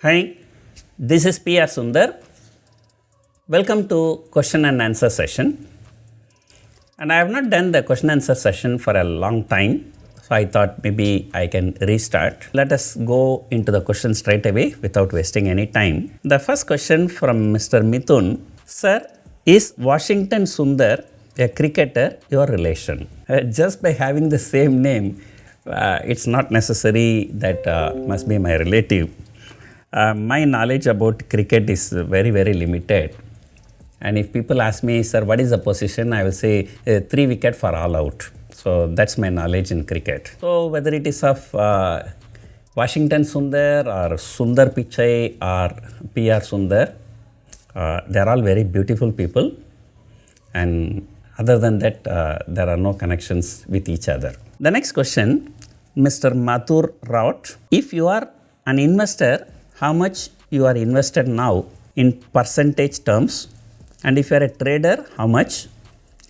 Hi, this is PR Sundar. Welcome to question and answer session. And I have not done the question and answer session for a long time. So I thought maybe I can restart. Let us go into the question straight away without wasting any time. The first question from Mr. Mithun. Sir, is Washington Sundar a cricketer your relation? Just by having the same name, it's not necessary that must be my relative. My knowledge about cricket is very, very limited. And if people ask me, sir, what is the position? I will say 3 wicket for all out. So that's my knowledge in cricket. So whether it is of Washington Sundar or Sundar Pichai or PR Sundar, they are all very beautiful people. And other than that, there are no connections with each other. The next question, Mr. Mathur Raut. If you are an investor, how much you are invested now in percentage terms, and if you are a trader, how much,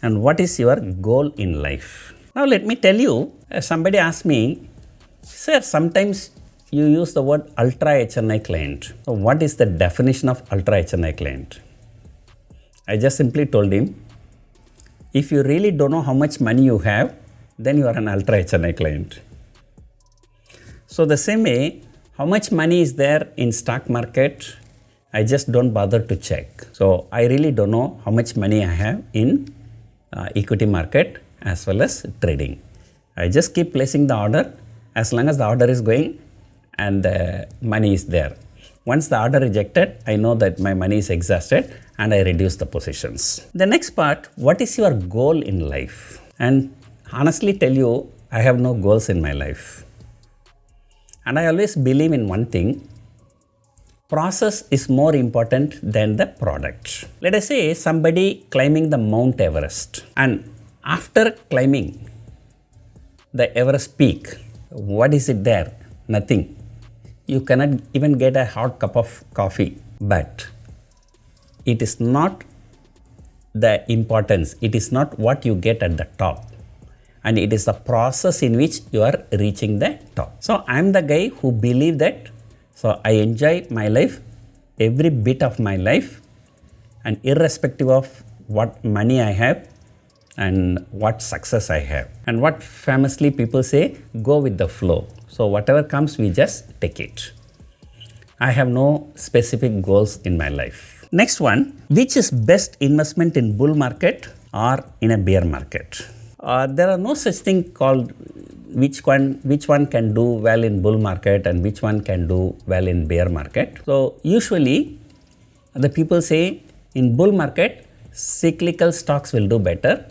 and what is your goal in life? Now let me tell you, somebody asked me, sir, sometimes you use the word ultra HNI client. So what is the definition of ultra HNI client? I just simply told him, if you really don't know how much money you have, then you are an ultra HNI client. So the same way, how much money is there in stock market? I just don't bother to check. So I really don't know how much money I have in equity market as well as trading. I just keep placing the order as long as the order is going and the money is there. Once the order rejected, I know that my money is exhausted and I reduce the positions. The next part, what is your goal in life? And honestly tell you, I have no goals in my life. And I always believe in one thing, process is more important than the product. Let us say somebody climbing the Mount Everest, and after climbing the Everest peak, what is it there? Nothing. You cannot even get a hot cup of coffee. But it is not the importance, it is not what you get at the top. And it is the process in which you are reaching the top. So I am the guy who believe that. So I enjoy my life, every bit of my life, and irrespective of what money I have and what success I have. And what famously people say, go with the flow. So whatever comes, we just take it. I have no specific goals in my life. Next one, which is best investment in bull market or in a bear market? There are no such thing called which one can do well in bull market and which one can do well in bear market. So usually the people say in bull market cyclical stocks will do better,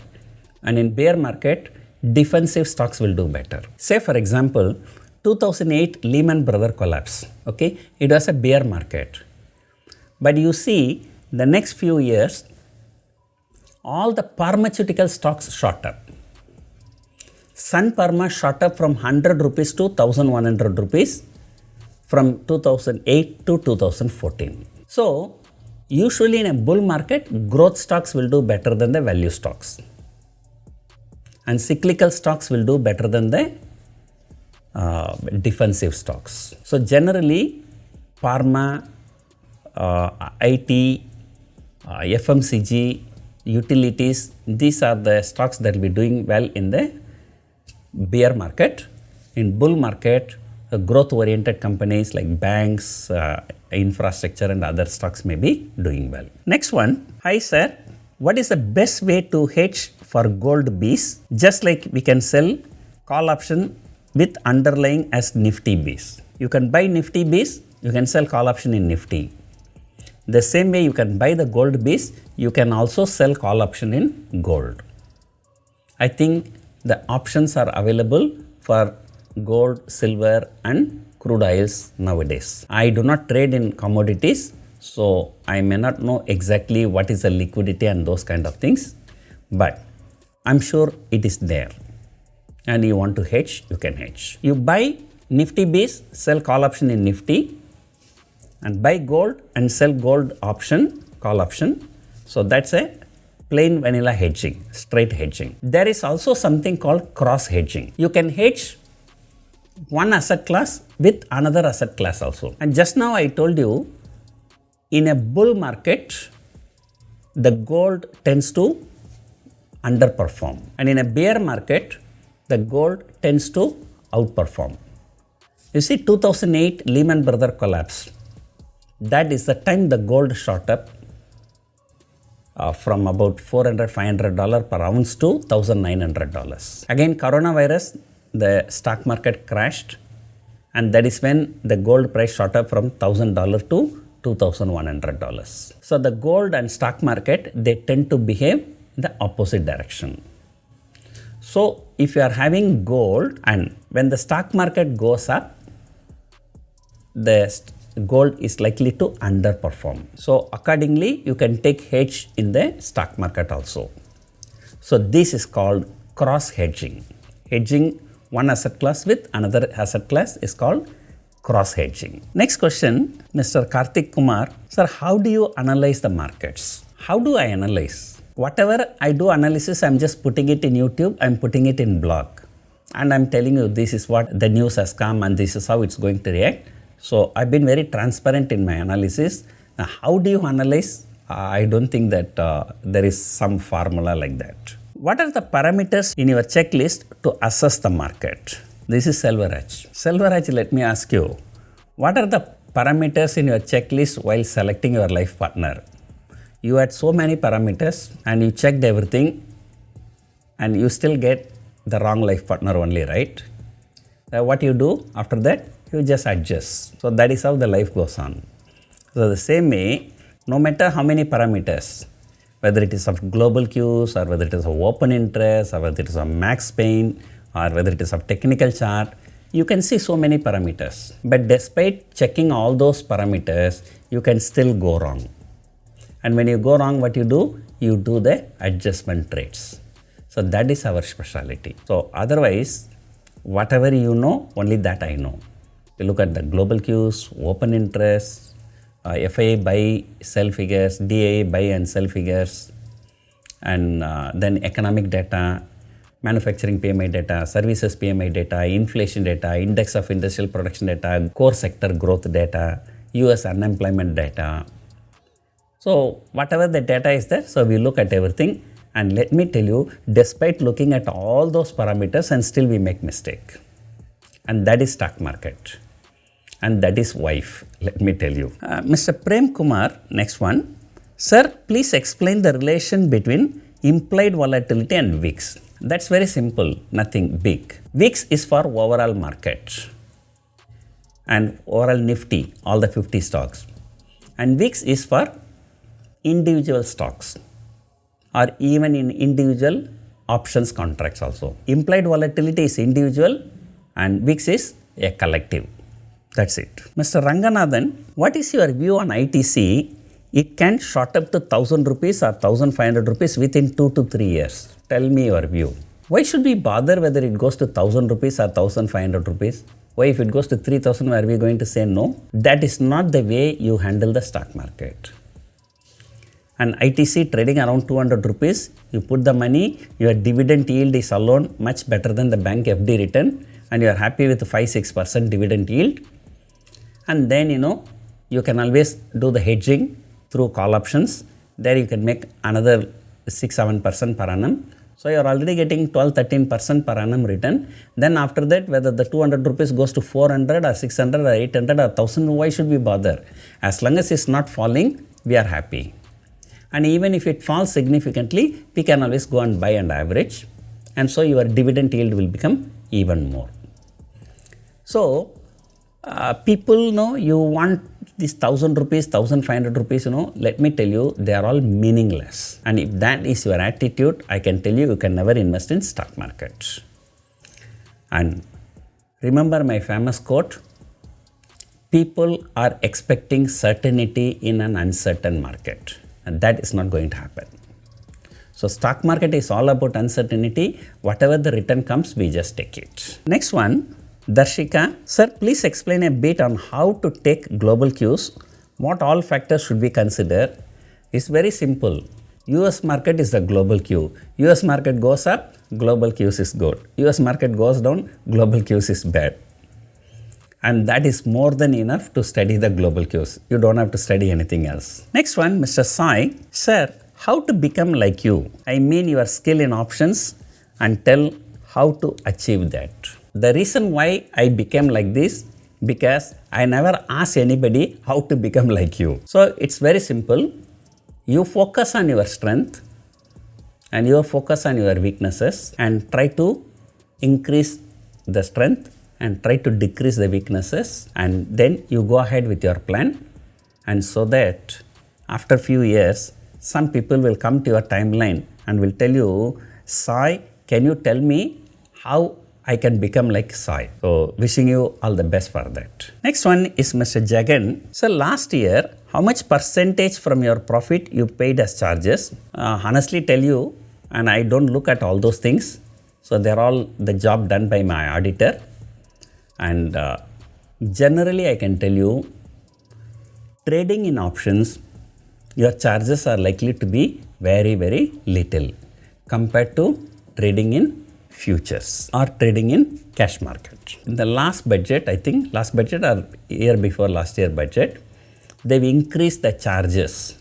and in bear market defensive stocks will do better. Say for example 2008 Lehman Brothers collapse. Okay, it was a bear market, but you see the next few years all the pharmaceutical stocks shot up. Sun Pharma shot up from 100 rupees to 1100 rupees from 2008 to 2014. So, usually in a bull market, growth stocks will do better than the value stocks. And cyclical stocks will do better than the defensive stocks. So, generally, pharma, IT, FMCG, utilities, these are the stocks that will be doing well in the bear market. In bull market, growth oriented companies like banks, infrastructure and other stocks may be doing well. Next one, hi sir, what is the best way to hedge for gold Bs? Just like we can sell call option with underlying as Nifty Bs. You can buy Nifty Bs, you can sell call option in Nifty. The same way you can buy the gold Bs, you can also sell call option in gold. I think the options are available for gold, silver and crude oils nowadays. I do not trade in commodities, so I may not know exactly what is the liquidity and those kind of things, but I'm sure it is there. And you want to hedge, you can hedge. You buy Nifty Bs, sell call option in Nifty, and buy gold and sell gold option, call option. So that's a plain vanilla hedging, straight hedging. There is also something called cross hedging. You can hedge one asset class with another asset class also. And just now I told you, in a bull market, the gold tends to underperform, and in a bear market, the gold tends to outperform. You see, 2008 Lehman Brothers collapse. That is the time the gold shot up from about $400-500 per ounce to $1,900. Again, coronavirus, the stock market crashed, and that is when the gold price shot up from $1,000 to $2,100. So the gold and stock market, they tend to behave in the opposite direction. So if you are having gold and when the stock market goes up, the gold is likely to underperform. So accordingly, you can take hedge in the stock market also. So this is called cross hedging. Hedging one asset class with another asset class is called cross hedging. Next question, Mr. Karthik Kumar. Sir, how do you analyze the markets? How do I analyze? Whatever I do analysis, I'm just putting it in YouTube, I'm putting it in blog. And I'm telling you, this is what the news has come and this is how it's going to react. So I've been very transparent in my analysis. Now, how do you analyze? I don't think that there is some formula like that. What are the parameters in your checklist to assess the market? This is Selvaraj. Selvaraj, let me ask you, what are the parameters in your checklist while selecting your life partner? You had so many parameters and you checked everything and you still get the wrong life partner only, right? What you do after that? You just adjust. So that is how the life goes on. So the same way, no matter how many parameters, whether it is of global cues or whether it is of open interest or whether it is of max pain or whether it is of technical chart, you can see so many parameters. But despite checking all those parameters, you can still go wrong. And when you go wrong, what you do? You do the adjustment trades. So that is our specialty. So otherwise, whatever you know, only that I know. You look at the global cues, open interest, FIA buy, sell figures, DIA buy and sell figures, and then economic data, manufacturing PMI data, services PMI data, inflation data, index of industrial production data, core sector growth data, US unemployment data. So whatever the data is there, so we look at everything, and let me tell you, despite looking at all those parameters and still we make mistake. And that is stock market. And that is wife, let me tell you. Mr. Prem Kumar, next one. Sir, please explain the relation between implied volatility and VIX. That's very simple, nothing big. VIX is for overall market and overall Nifty, all the 50 stocks. And VIX is for individual stocks or even in individual options contracts also. Implied volatility is individual and VIX is a collective. That's it. Mr. Ranganathan, what is your view on ITC? It can shot up to 1,000 rupees or 1,500 rupees within 2 to 3 years. Tell me your view. Why should we bother whether it goes to 1,000 rupees or 1,500 rupees? Why if it goes to 3,000, are we going to say no? That is not the way you handle the stock market. And ITC trading around 200 rupees, you put the money, your dividend yield is alone much better than the bank FD return, and you are happy with 5-6% dividend yield. And then you can always do the hedging through call options. There you can make another 6-7% per annum. So you are already getting 12-13% per annum return. Then after that, whether the 200 rupees goes to 400 or 600 or 800 or 1000, why should we bother? As long as it's not falling, we are happy. And even if it falls significantly, we can always go and buy and average. And so your dividend yield will become even more. So people know you want this 1,000 rupees, 1,500 rupees, let me tell you, they are all meaningless. And if that is your attitude, I can tell you, you can never invest in stock market. And remember my famous quote, people are expecting certainty in an uncertain market. And that is not going to happen. So stock market is all about uncertainty. Whatever the return comes, we just take it. Next one. Darshika, sir, please explain a bit on how to take global cues. What all factors should we consider? It's very simple. US market is the global cue. US market goes up, global cues is good. US market goes down, global cues is bad. And that is more than enough to study the global cues. You don't have to study anything else. Next one, Mr. Sai. Sir, how to become like you? I mean your skill in options and tell how to achieve that. The reason why I became like this, because I never asked anybody how to become like you. So it's very simple. You focus on your strength and you focus on your weaknesses and try to increase the strength and try to decrease the weaknesses, and then you go ahead with your plan, and so that after few years some people will come to your timeline and will tell you, Sai, can you tell me how I can become like Sai? So wishing you all the best for that. Next one is Mr. Jagan. So last year, how much percentage from your profit you paid as charges? Honestly tell you, and I don't look at all those things. So they're all the job done by my auditor. And generally I can tell you, trading in options, your charges are likely to be very, very little compared to trading in futures or trading in cash market. In the last budget, I think last budget or year before last year budget, they've increased the charges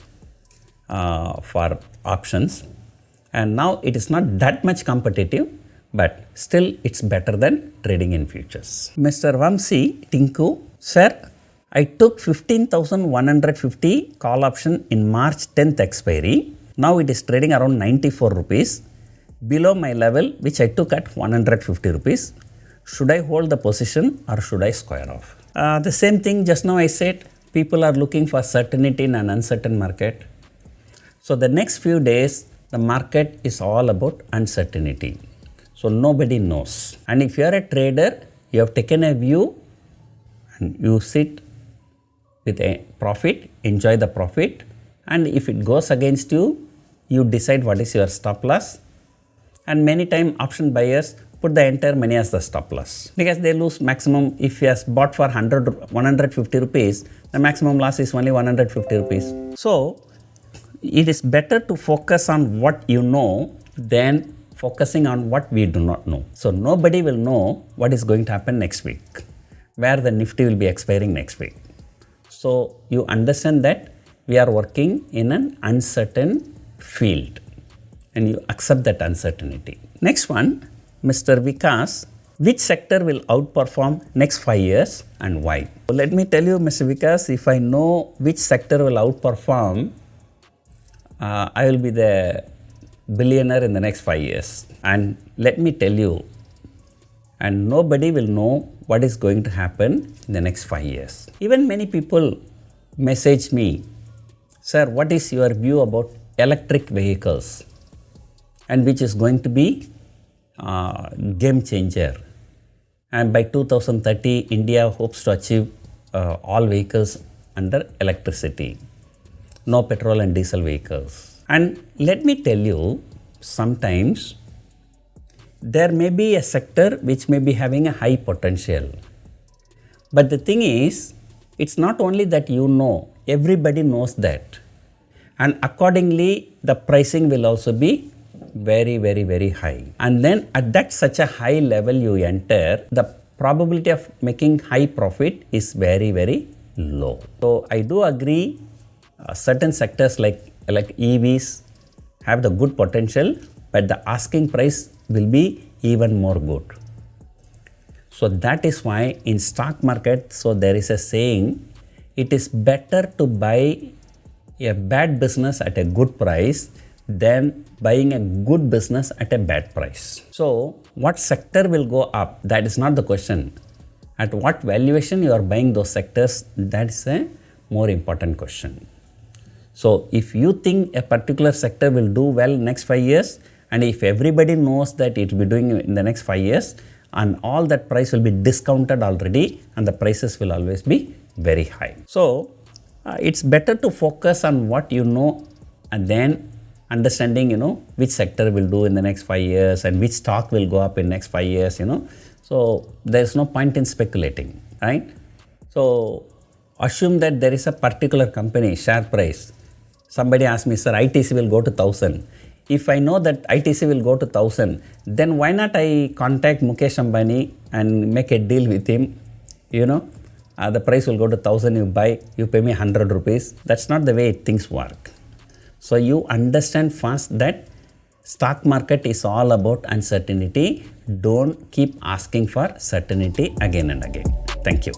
for options, and now it is not that much competitive, but still it's better than trading in futures. Mr. Vamsi Tinku, sir, I took 15,150 call option in March 10th expiry. Now it is trading around 94 rupees, below my level which I took at 150 rupees. Should I hold the position or should I square off? The same thing just now I said, people are looking for certainty in an uncertain market. So the next few days, the market is all about uncertainty. So nobody knows. And if you are a trader, you have taken a view and you sit with a profit, enjoy the profit, and if it goes against you, you decide what is your stop loss. And many times option buyers put the entire money as the stop loss because they lose maximum. If he has bought for 150 rupees, the maximum loss is only 150 rupees. So it is better to focus on what you know than focusing on what we do not know. So nobody will know what is going to happen next week, where the Nifty will be expiring next week. So you understand that we are working in an uncertain field and you accept that uncertainty. Next one, Mr. Vikas, which sector will outperform next 5 years and why? So let me tell you, Mr. Vikas, if I know which sector will outperform, I will be the billionaire in the next 5 years. And let me tell you, and nobody will know what is going to happen in the next 5 years. Even many people message me, sir, what is your view about electric vehicles and which is going to be game changer. And by 2030, India hopes to achieve all vehicles under electricity, no petrol and diesel vehicles. And let me tell you, sometimes there may be a sector which may be having a high potential. But the thing is, it's not only that you know, everybody knows that. And accordingly, the pricing will also be very, very, very high. And then at that such a high level you enter, the probability of making high profit is very, very low. So I do agree, certain sectors like EVs have the good potential, but the asking price will be even more good. So that is why in stock market, so there is a saying, it is better to buy a bad business at a good price than buying a good business at a bad price. So what sector will go up? That is not the question. At what valuation you are buying those sectors? That is a more important question. So if you think a particular sector will do well next 5 years, and if everybody knows that it will be doing in the next 5 years, and all that price will be discounted already, and the prices will always be very high. So it's better to focus on what you know and then understanding, which sector will do in the next 5 years and which stock will go up in next 5 years, So there's no point in speculating, right? So assume that there is a particular company share price. Somebody asked me, sir, ITC will go to 1000. If I know that ITC will go to 1000, then why not I contact Mukesh Ambani and make a deal with him the price will go to 1000, you buy, you pay me 100 rupees. That's not the way things work. So you understand first that stock market is all about uncertainty. Don't keep asking for certainty again and again. Thank you.